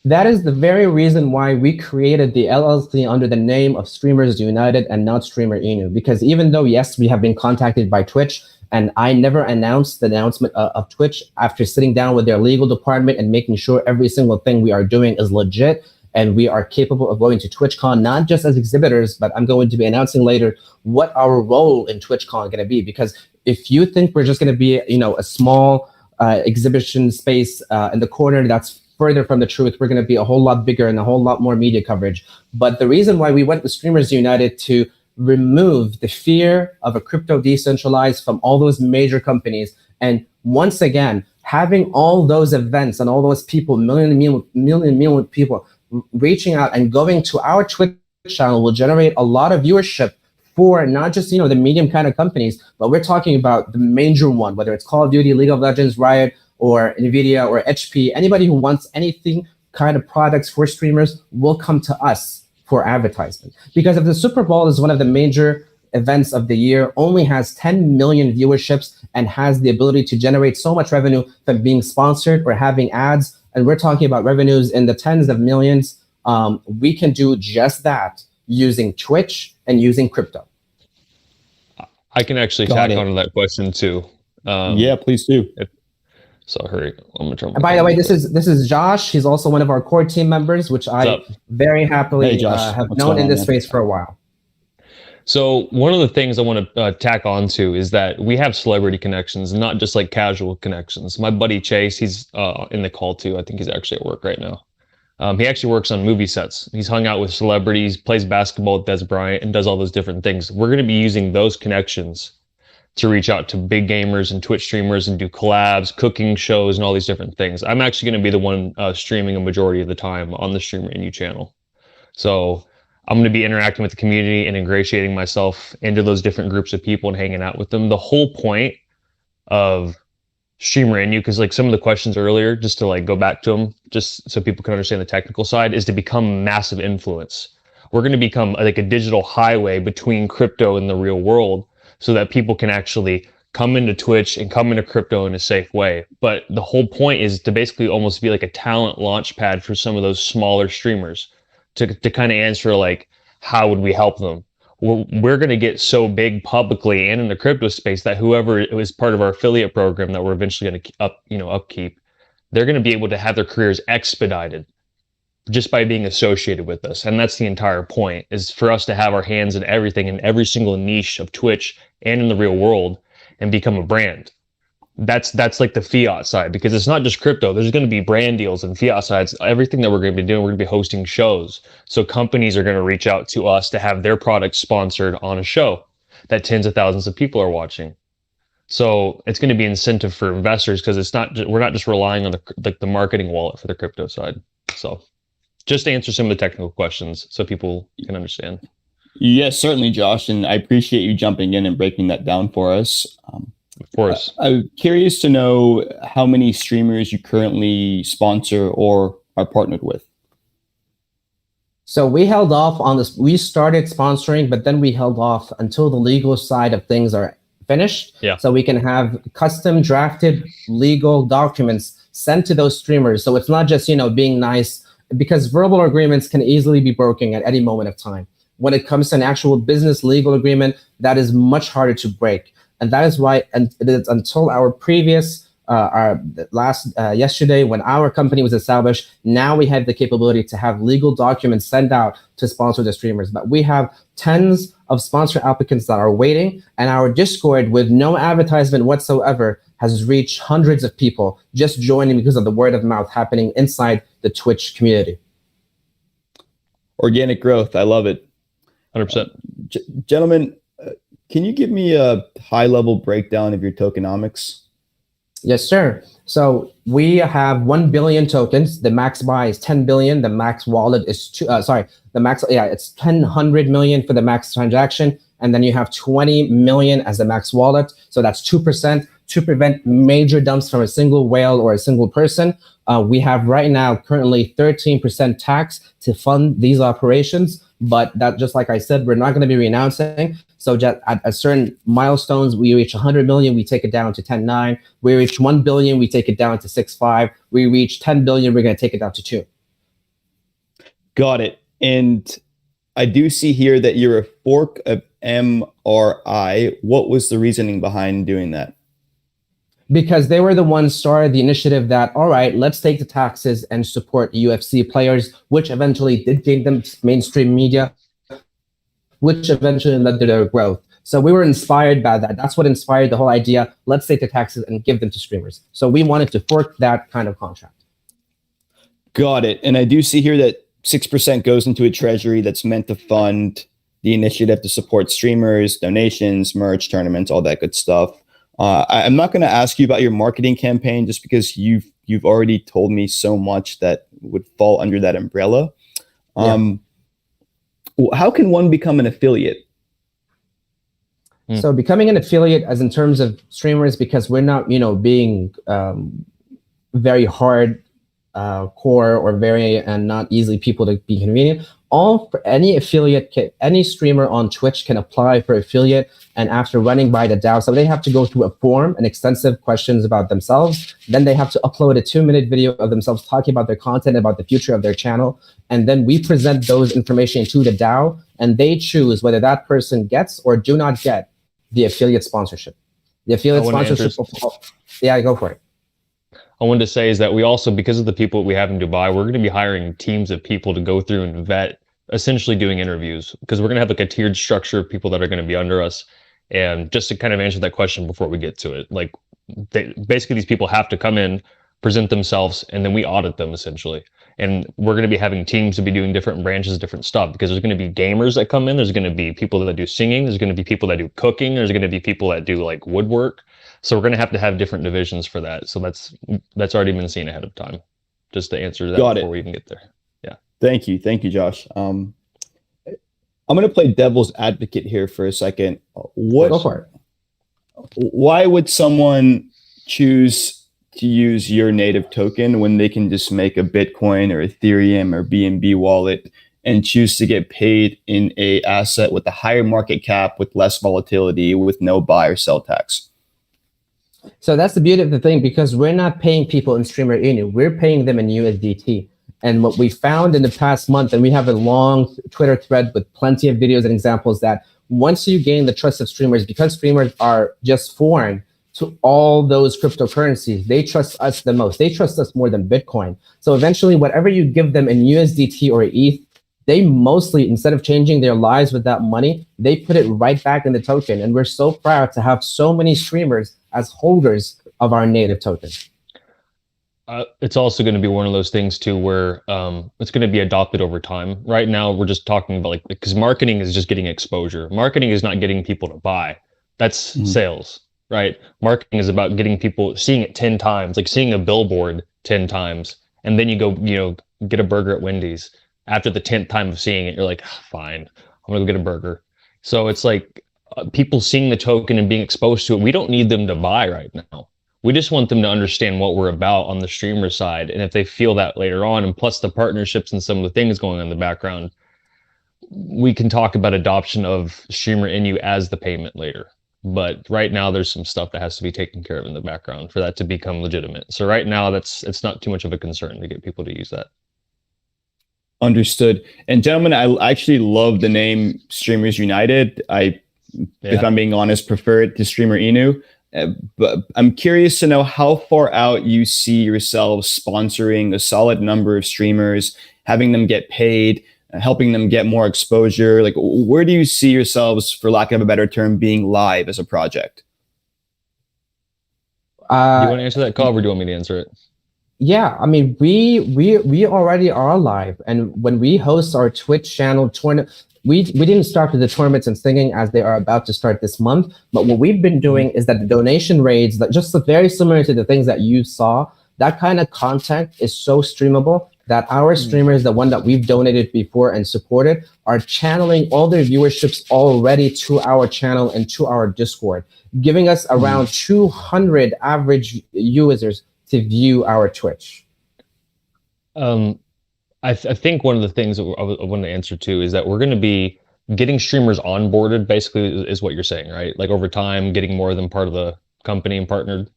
That is the very reason why we created the LLC under the name of Streamers United and not StreamerInu. Because even though, yes, we have been contacted by Twitch, and I never announced the announcement of Twitch after sitting down with their legal department and making sure every single thing we are doing is legit, and we are capable of going to TwitchCon, not just as exhibitors, but I'm going to be announcing later what our role in TwitchCon is going to be. Because if you think we're just going to be, a small exhibition space in the corner, that's further from the truth. We're going to be a whole lot bigger and a whole lot more media coverage. But the reason why we went with Streamers United to remove the fear of a crypto decentralized from all those major companies, and once again, having all those events and all those people, million people reaching out and going to our Twitch channel will generate a lot of viewership for not just, the medium kind of companies, but we're talking about the major one, whether it's Call of Duty, League of Legends, Riot, or NVIDIA, or HP. Anybody who wants anything kind of products for streamers will come to us for advertisement. Because if the Super Bowl is one of the major events of the year, only has 10 million viewerships and has the ability to generate so much revenue from being sponsored or having ads, and we're talking about revenues in the tens of millions, we can do just that using Twitch and using crypto. I can actually tack on to that question too. Yeah, please do. So hurry, I'm gonna try. By the way, this is Josh. He's also one of our core team members, which I very happily have known in this space for a while. So one of the things I want to tack on to is that we have celebrity connections, not just like casual connections. My buddy Chase, he's in the call too. I think he's actually at work right now. He actually works on movie sets. He's hung out with celebrities, plays basketball with Des Bryant, and does all those different things. We're going to be using those connections to reach out to big gamers and Twitch streamers and do collabs, cooking shows, and all these different things. I'm actually going to be the one streaming a majority of the time on the StreamerInu channel. So I'm going to be interacting with the community and ingratiating myself into those different groups of people and hanging out with them. The whole point of StreamerInu, because like some of the questions earlier, just to like go back to them, just so people can understand the technical side, is to become massive influence. We're going to become like a digital highway between crypto and the real world, so that people can actually come into Twitch and come into crypto in a safe way. But the whole point is to basically almost be like a talent launch pad for some of those smaller streamers to kind of answer like, how would we help them? We're going to get so big publicly and in the crypto space that whoever is part of our affiliate program that we're eventually going to upkeep, they're going to be able to have their careers expedited just by being associated with us. And that's the entire point, is for us to have our hands in everything, in every single niche of Twitch and in the real world, and become a brand. That's like the fiat side, because it's not just crypto. There's going to be brand deals and fiat sides. Everything that we're going to be doing, we're going to be hosting shows. So companies are going to reach out to us to have their products sponsored on a show that tens of thousands of people are watching. So it's going to be incentive for investors, because we're not just relying on the marketing wallet for the crypto side. So just to answer some of the technical questions so people can understand. Yes, certainly, Josh. And I appreciate you jumping in and breaking that down for us. Of course. I'm curious to know how many streamers you currently sponsor or are partnered with. So we held off on this. We started sponsoring, but then we held off until the legal side of things are finished. Yeah. So we can have custom drafted legal documents sent to those streamers. So it's not just, being nice, because verbal agreements can easily be broken at any moment of time. When it comes to an actual business legal agreement, that is much harder to break. And that is why, and it is until our previous, yesterday, when our company was established, now we have the capability to have legal documents sent out to sponsor the streamers. But we have tens of sponsor applicants that are waiting, and our Discord, with no advertisement whatsoever, has reached hundreds of people just joining because of the word of mouth happening inside the Twitch community. Organic growth. I love it. 100%. Gentlemen, can you give me a high-level breakdown of your tokenomics? Yes, sir. So we have 1 billion tokens. The max buy is 10 billion. The max wallet is it's 100 million for the max transaction. And then you have 20 million as the max wallet. So that's 2% to prevent major dumps from a single whale or a single person. We have right now currently 13% tax to fund these operations. But that, just like I said, we're not going to be renouncing. So just at a certain milestones, we reach 100 million, we take it down to 10.9. We reach 1 billion, we take it down to 6.5. We reach 10 billion, we're going to take it down to 2. Got it. And I do see here that you're a fork of MRI. What was the reasoning behind doing that? Because they were the ones started the initiative that, all right, let's take the taxes and support UFC players, which eventually did gain them mainstream media, which eventually led to their growth. So we were inspired by that. That's what inspired the whole idea. Let's take the taxes and give them to streamers. So we wanted to fork that kind of contract. Got it. And I do see here that 6% goes into a treasury that's meant to fund the initiative to support streamers, donations, merch, tournaments, all that good stuff. I'm not going to ask you about your marketing campaign, just because you've already told me so much that would fall under that umbrella. How can one become an affiliate? So becoming an affiliate, as in terms of streamers, because we're not, being very hard core or very and not easily people to be convenient. For any affiliate, any streamer on Twitch can apply for affiliate, and after running by the DAO, so they have to go through a form and extensive questions about themselves. Then they have to upload a 2-minute video of themselves talking about their content, about the future of their channel, and then we present those information to the DAO, and they choose whether that person gets or do not get the affiliate sponsorship. The affiliate sponsorship. Yeah, go for it. I wanted to say is that we also, because of the people we have in Dubai, we're going to be hiring teams of people to go through and vet, essentially doing interviews, because we're going to have like a tiered structure of people that are going to be under us. And just to kind of answer that question before we get to it, like basically these people have to come in, present themselves, and then we audit them essentially. And we're going to be having teams to be doing different branches, different stuff, because there's going to be gamers that come in. There's going to be people that do singing. There's going to be people that do cooking. There's going to be people that do like woodwork. So we're going to have different divisions for that. So that's already been seen ahead of time, just to answer that before we even get there. Yeah. Thank you, Josh. I'm going to play devil's advocate here for a second. Go for it. Why would someone choose to use your native token when they can just make a Bitcoin or Ethereum or BNB wallet and choose to get paid in a asset with a higher market cap, with less volatility, with no buy or sell tax? So that's the beauty of the thing, because we're not paying people in StreamerInu, we're paying them in USDT. And what we found in the past month, and we have a long Twitter thread with plenty of videos and examples, that once you gain the trust of streamers, because streamers are just foreign to all those cryptocurrencies, they trust us the most. They trust us more than Bitcoin. So eventually, whatever you give them in USDT or ETH, they mostly, instead of changing their lives with that money, they put it right back in the token. And we're so proud to have so many streamers as holders of our native token. It's also going to be one of those things too, where it's going to be adopted over time. Right now, we're just talking about because marketing is just getting exposure. Marketing is not getting people to buy. That's sales, right? Marketing is about getting people seeing it 10 times, like seeing a billboard 10 times. And then you go, get a burger at Wendy's. After the 10th time of seeing it, you're like, fine, I'm going to go get a burger. So it's like people seeing the token and being exposed to it. We don't need them to buy right now. We just want them to understand what we're about on the streamer side. And if they feel that later on, and plus the partnerships and some of the things going on in the background, we can talk about adoption of StreamerInu as the payment later. But right now, there's some stuff that has to be taken care of in the background for that to become legitimate. So right now, it's not too much of a concern to get people to use that. Understood. And gentlemen, I actually love the name Streamers United. If I'm being honest, prefer it to StreamerInu. But I'm curious to know how far out you see yourselves sponsoring a solid number of streamers, having them get paid, helping them get more exposure. Like, where do you see yourselves, for lack of a better term, being live as a project? Do you want to answer that, Cobb, or do you want me to answer it? Yeah, I mean, we already are live, and when we host our Twitch channel tournament, we didn't start with the tournaments and singing as they are about to start this month. But what we've been doing is that the donation rates, that just very similar to the things that you saw, that kind of content is so streamable that our streamers, the one that we've donated before and supported, are channeling all their viewerships already to our channel and to our Discord, giving us around 200 average users to view our Twitch. I think one of the things that I want to answer to is that we're going to be getting streamers onboarded, basically, is what you're saying, right? Like over time, getting more of them part of the company and partnered.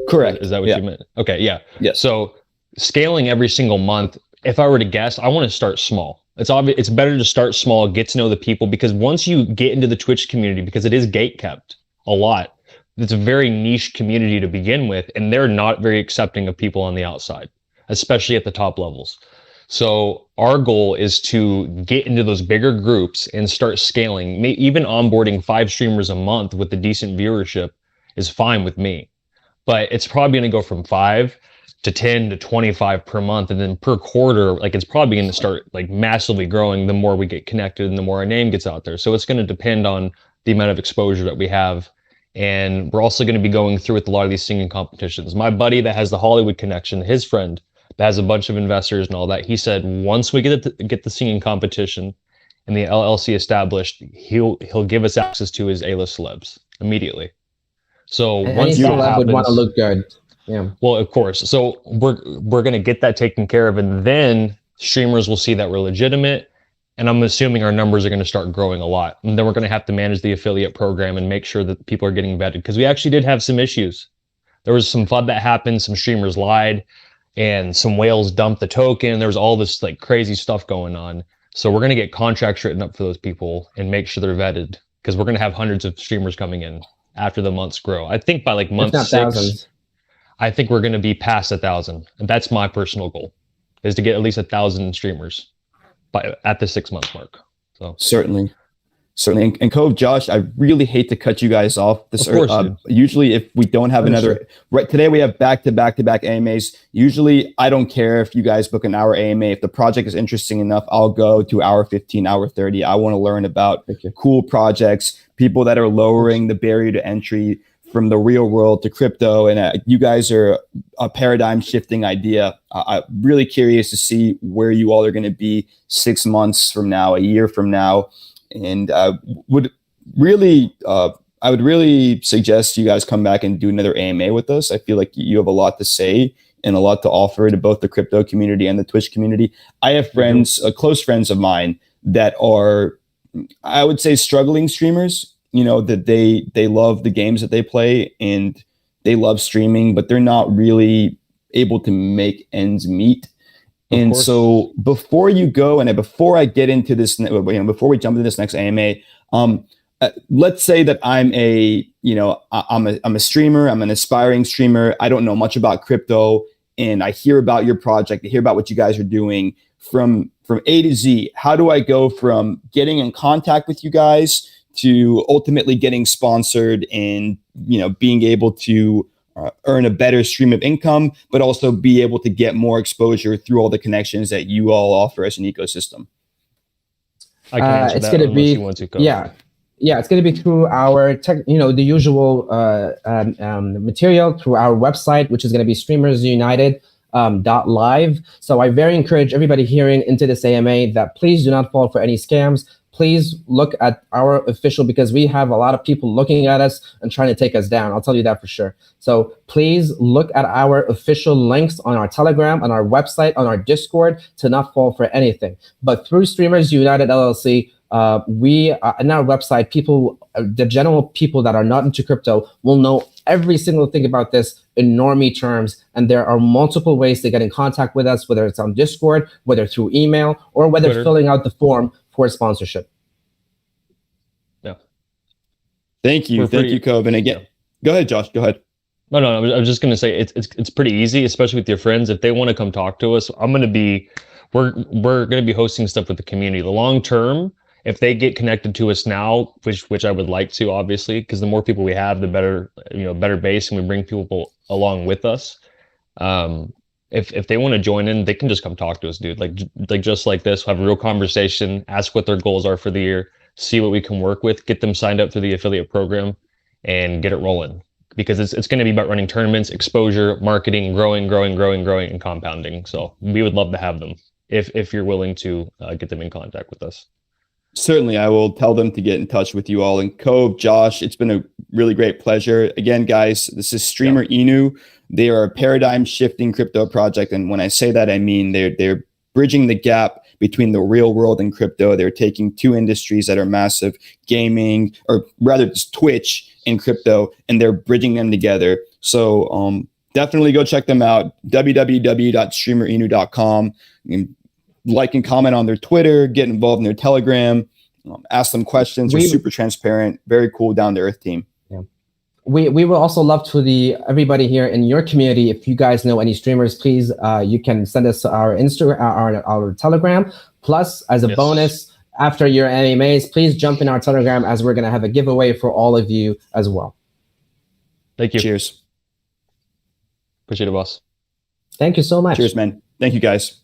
Correct. Is that what you meant? Okay, yeah. Yes. So scaling every single month, if I were to guess, I want to start small. It's obvious. It's better to start small, get to know the people, because once you get into the Twitch community, because it is gate kept a lot, it's a very niche community to begin with, and they're not very accepting of people on the outside, especially at the top levels. So our goal is to get into those bigger groups and start scaling. Even onboarding 5 streamers a month with a decent viewership is fine with me, but it's probably going to go from 5 to 10 to 25 per month. And then per quarter, like it's probably going to start like massively growing the more we get connected and the more our name gets out there. So it's going to depend on the amount of exposure that we have. And we're also going to be going through with a lot of these singing competitions. My buddy that has the Hollywood connection, his friend that has a bunch of investors and all that, he said once we get the singing competition and the LLC established, he'll give us access to his A-list celebs immediately. So and once any that celeb happens, would want to look good. Yeah. Well, of course. So we're going to get that taken care of, and then streamers will see that we're legitimate. And I'm assuming our numbers are going to start growing a lot. And then we're going to have to manage the affiliate program and make sure that people are getting vetted, because we actually did have some issues. There was some FUD that happened. Some streamers lied and some whales dumped the token. There was all this like crazy stuff going on. So we're going to get contracts written up for those people and make sure they're vetted, because we're going to have hundreds of streamers coming in after the months grow. I think by like month 6, thousands. I think we're going to be past 1,000. And that's my personal goal, is to get at least 1,000 streamers at the 6-month mark. So certainly. And Cove, Josh, I really hate to cut you guys off. Usually, if we don't have right today, we have back-to-back AMAs. Usually, I don't care if you guys book an hour AMA. If the project is interesting enough, I'll go to hour 15, hour 30. I want to learn about cool projects, people that are lowering the barrier to entry, from the real world to crypto, and you guys are a paradigm shifting idea. I'm really curious to see where you all are going to be 6 months from now, a year from now, and would really I would really suggest you guys come back and do another AMA with us. I feel like you have a lot to say and a lot to offer to both the crypto community and the Twitch community. I have friends, close friends of mine, that are, I would say, struggling streamers. You know, that they love the games that they play and they love streaming, but they're not really able to make ends meet. And so before you go, and before I get into this, before we jump into this next AMA, let's say that I'm a streamer, I'm an aspiring streamer. I don't know much about crypto, and I hear about your project, I hear about what you guys are doing from A to Z. How do I go from getting in contact with you guys to ultimately getting sponsored and, being able to earn a better stream of income, but also be able to get more exposure through all the connections that you all offer as an ecosystem? I can answer it's that going to be, you want to go. Yeah, it's going to be through our the usual material through our website, which is going to be StreamersUnited.live. So I very encourage everybody hearing into this AMA that please do not fall for any scams. Please look at our official, because we have a lot of people looking at us and trying to take us down. I'll tell you that for sure. So please look at our official links on our Telegram, on our website, on our Discord to not fall for anything. But through Streamers United LLC, we on our website, people, the general people that are not into crypto will know every single thing about this in normie terms. And there are multiple ways to get in contact with us, whether it's on Discord, whether through email, or whether Twitter. filling out the form for sponsorship. Yeah. Thank you. Thank you, Cove. And again, go ahead, Josh. Go ahead. No, I was just going to say it's pretty easy, especially with your friends. If they want to come talk to us, we're going to be hosting stuff with the community. The long term, if they get connected to us now, which I would like to, obviously, because the more people we have, the better, better base, and we bring people along with us. If they want to join in, they can just come talk to us, dude. Like just like this, have a real conversation, ask what their goals are for the year, see what we can work with, get them signed up through the affiliate program, and get it rolling. Because it's going to be about running tournaments, exposure, marketing, growing, and compounding. So we would love to have them if you're willing to get them in contact with us. Certainly, I will tell them to get in touch with you all. And Cove, Josh, it's been a really great pleasure. Again, guys, this is StreamerInu. They are a paradigm shifting crypto project. And when I say that, I mean they're bridging the gap between the real world and crypto. They're taking two industries that are massive, gaming, or rather just Twitch and crypto, and they're bridging them together. So definitely go check them out, www.streamerinu.com. Like and comment on their Twitter, get involved in their Telegram, ask them questions. They're super transparent, very cool, down to earth team. Yeah. We will also love to everybody here in your community. If you guys know any streamers, please you can send us our our Telegram. Plus, as a bonus, after your AMAs, please jump in our Telegram, as we're going to have a giveaway for all of you as well. Thank you. Cheers. Appreciate it, boss. Thank you so much. Cheers, man. Thank you, guys.